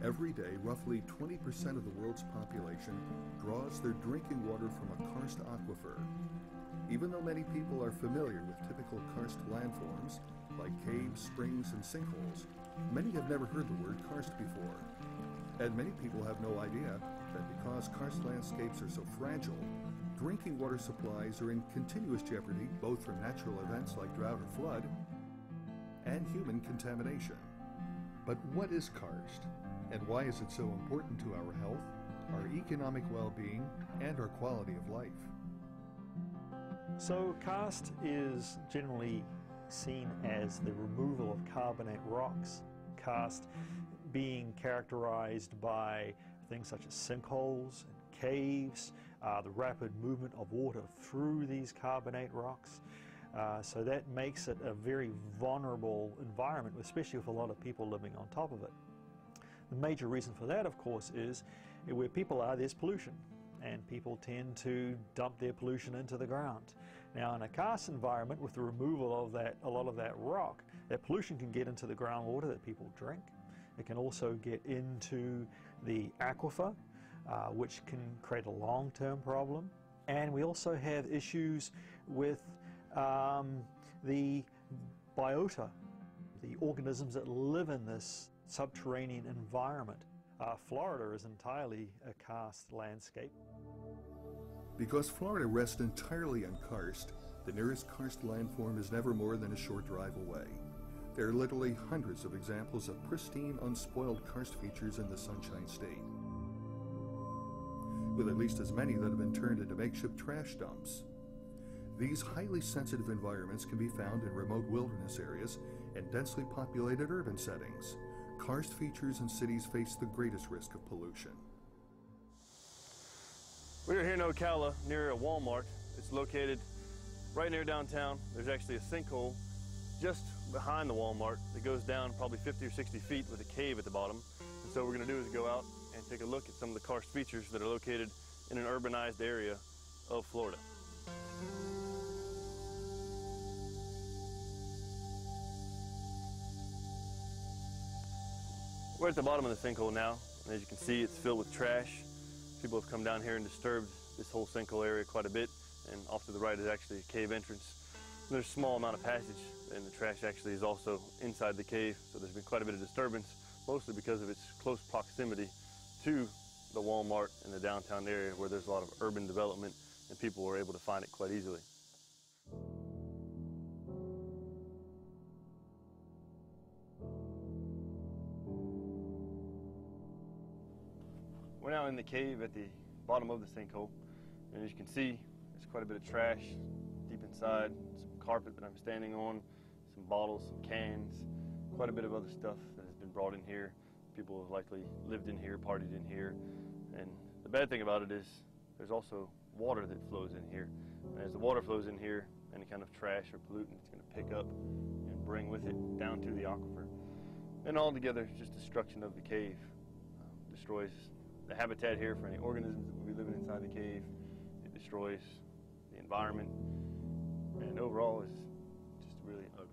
Every day, roughly 20% of the world's population draws their drinking water from a karst aquifer. Even though many people are familiar with typical karst landforms, like caves, springs, and sinkholes, many have never heard the word karst before. And many people have no idea that because karst landscapes are so fragile, drinking water supplies are in continuous jeopardy both from natural events like drought or flood and human contamination. But what is karst? And why is it so important to our health, our economic well-being, and our quality of life? So karst is generally seen as the removal of carbonate rocks. Karst being characterized by things such as sinkholes and caves, the rapid movement of water through these carbonate rocks. So that makes it a very vulnerable environment, especially with a lot of people living on top of it. The major reason for that, of course, is where people are, there's pollution, and people tend to dump their pollution into the ground. Now, in a karst environment, with the removal of a lot of that rock, that pollution can get into the groundwater that people drink. It can also get into the aquifer, which can create a long-term problem. And we also have issues with the biota, the organisms that live in this subterranean environment. Florida is entirely a karst landscape. Because Florida rests entirely on karst, the nearest karst landform is never more than a short drive away. There are literally hundreds of examples of pristine, unspoiled karst features in the Sunshine State, with at least as many that have been turned into makeshift trash dumps. These highly sensitive environments can be found in remote wilderness areas and densely populated urban settings. Karst features in cities face the greatest risk of pollution. We are here in Ocala near a Walmart. It's located right near downtown. There's actually a sinkhole just behind the Walmart that goes down probably 50 or 60 feet with a cave at the bottom. And so what we're going to do is go out and take a look at some of the karst features that are located in an urbanized area of Florida. We're at the bottom of the sinkhole now, and as you can see, it's filled with trash. People have come down here and disturbed this whole sinkhole area quite a bit, and off to the right is actually a cave entrance. There's a small amount of passage, and the trash actually is also inside the cave, so there's been quite a bit of disturbance, mostly because of its close proximity to the Walmart and the downtown area where there's a lot of urban development, and people were able to find it quite easily. We're now in the cave at the bottom of the sinkhole, and as you can see, there's quite a bit of trash deep inside, some carpet that I'm standing on, some bottles, some cans, quite a bit of other stuff that has been brought in here. People have likely lived in here, partied in here, and the bad thing about it is there's also water that flows in here. And as the water flows in here, any kind of trash or pollutant it's going to pick up and bring with it down to the aquifer. And altogether, just destruction of the cave destroys the habitat here for any organisms that will be living inside the cave. It destroys the environment, and overall is just really ugly.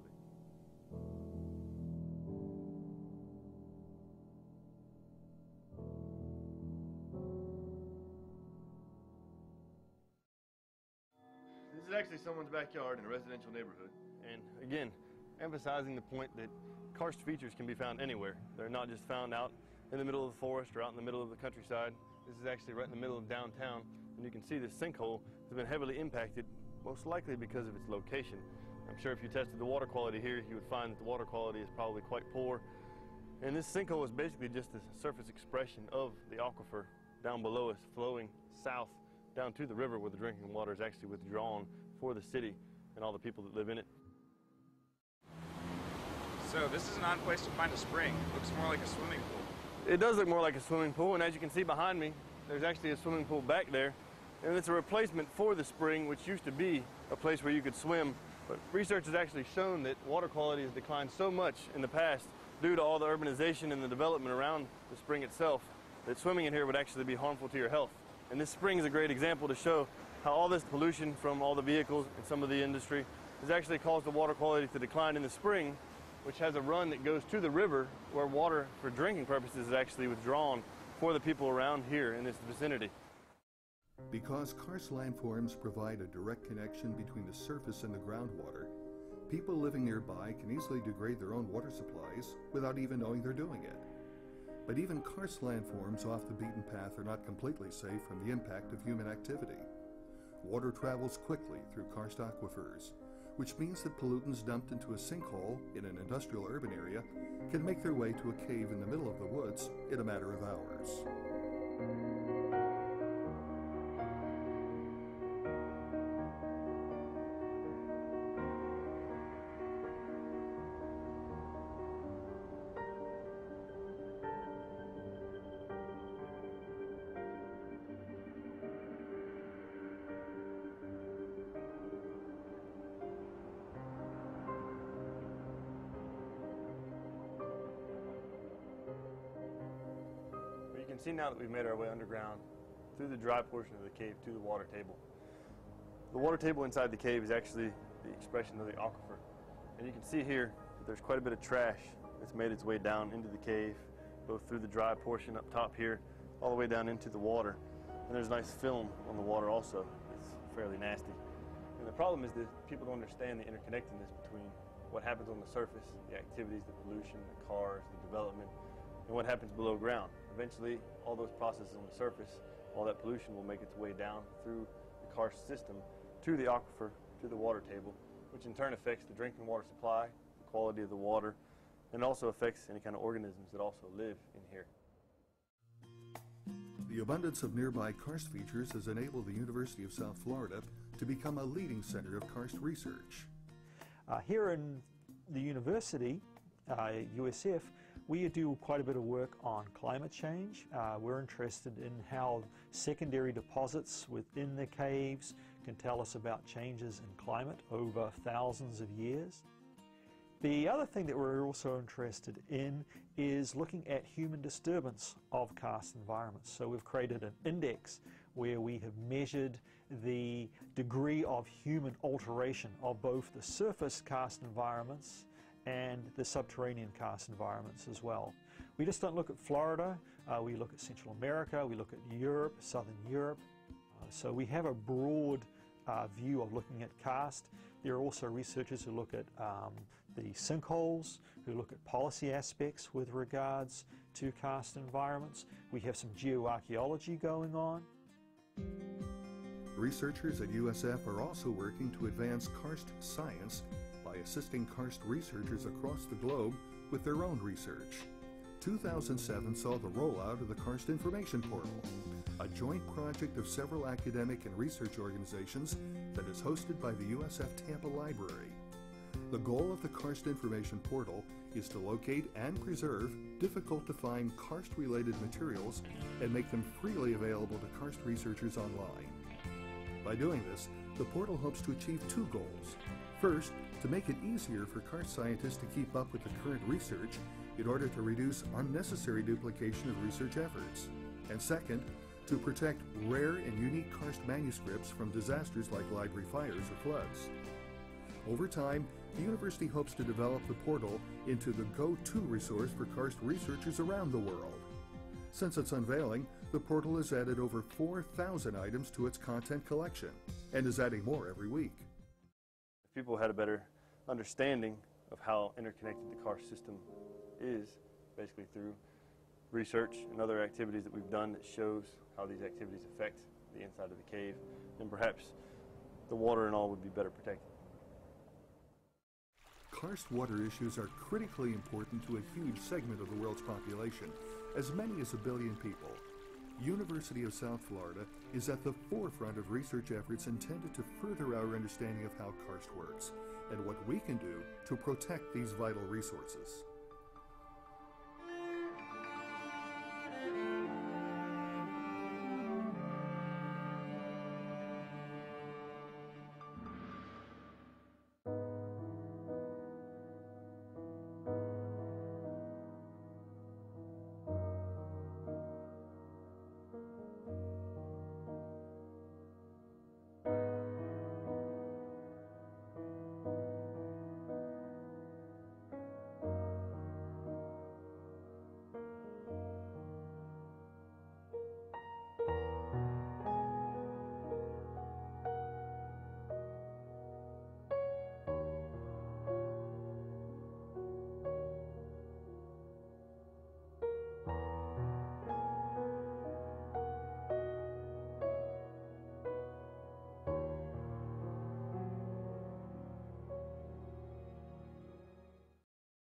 This is actually someone's backyard in a residential neighborhood, and again, emphasizing the point that karst features can be found anywhere. They're not just found out in the middle of the forest or out in the middle of the countryside. This is actually right in the middle of downtown, and you can see this sinkhole has been heavily impacted, most likely because of its location. I'm sure if you tested the water quality here, you would find that the water quality is probably quite poor. And this sinkhole is basically just a surface expression of the aquifer down below us, flowing south down to the river where the drinking water is actually withdrawn for the city and all the people that live in it. So this is an odd place to find a spring. It looks more like a swimming pool. It does look more like a swimming pool, and as you can see behind me, there's actually a swimming pool back there, and it's a replacement for the spring, which used to be a place where you could swim. But research has actually shown that water quality has declined so much in the past due to all the urbanization and the development around the spring itself that swimming in here would actually be harmful to your health. And this spring is a great example to show how all this pollution from all the vehicles and some of the industry has actually caused the water quality to decline in the spring, which has a run that goes to the river where water for drinking purposes is actually withdrawn for the people around here in this vicinity. Because karst landforms provide a direct connection between the surface and the groundwater, people living nearby can easily degrade their own water supplies without even knowing they're doing it. But even karst landforms off the beaten path are not completely safe from the impact of human activity. Water travels quickly through karst aquifers, which means that pollutants dumped into a sinkhole in an industrial urban area can make their way to a cave in the middle of the woods in a matter of hours. You can see now that we've made our way underground through the dry portion of the cave to the water table. The water table inside the cave is actually the expression of the aquifer. And you can see here that there's quite a bit of trash that's made its way down into the cave, both through the dry portion up top here, all the way down into the water. And there's nice film on the water also. It's fairly nasty. And the problem is that people don't understand the interconnectedness between what happens on the surface, the activities, the pollution, the cars, the development, and what happens below ground. Eventually, all those processes on the surface, all that pollution will make its way down through the karst system to the aquifer, to the water table, which in turn affects the drinking water supply, the quality of the water, and also affects any kind of organisms that also live in here. The abundance of nearby karst features has enabled the University of South Florida to become a leading center of karst research. Here in the university, USF, we do quite a bit of work on climate change. We're interested in how secondary deposits within the caves can tell us about changes in climate over thousands of years. The other thing that we're also interested in is looking at human disturbance of karst environments. So we've created an index where we have measured the degree of human alteration of both the surface karst environments and the subterranean karst environments as well. We just don't look at Florida, we look at Central America, we look at Europe, Southern Europe. So we have a broad view of looking at karst. There are also researchers who look at the sinkholes, who look at policy aspects with regards to karst environments. We have some geoarchaeology going on. Researchers at USF are also working to advance karst science by assisting karst researchers across the globe with their own research. 2007 saw the rollout of the Karst Information Portal, a joint project of several academic and research organizations that is hosted by the USF Tampa Library. The goal of the Karst Information Portal is to locate and preserve difficult-to-find karst-related materials and make them freely available to karst researchers online. By doing this, the portal hopes to achieve two goals. First, to make it easier for karst scientists to keep up with the current research in order to reduce unnecessary duplication of research efforts. And second, to protect rare and unique karst manuscripts from disasters like library fires or floods. Over time, the university hopes to develop the portal into the go-to resource for karst researchers around the world. Since its unveiling, the portal has added over 4,000 items to its content collection and is adding more every week. If people had a better understanding of how interconnected the karst system is, basically through research and other activities that we've done that shows how these activities affect the inside of the cave, then perhaps the water and all would be better protected. Karst water issues are critically important to a huge segment of the world's population, as many as 1 billion people. University of South Florida is at the forefront of research efforts intended to further our understanding of how karst works and what we can do to protect these vital resources.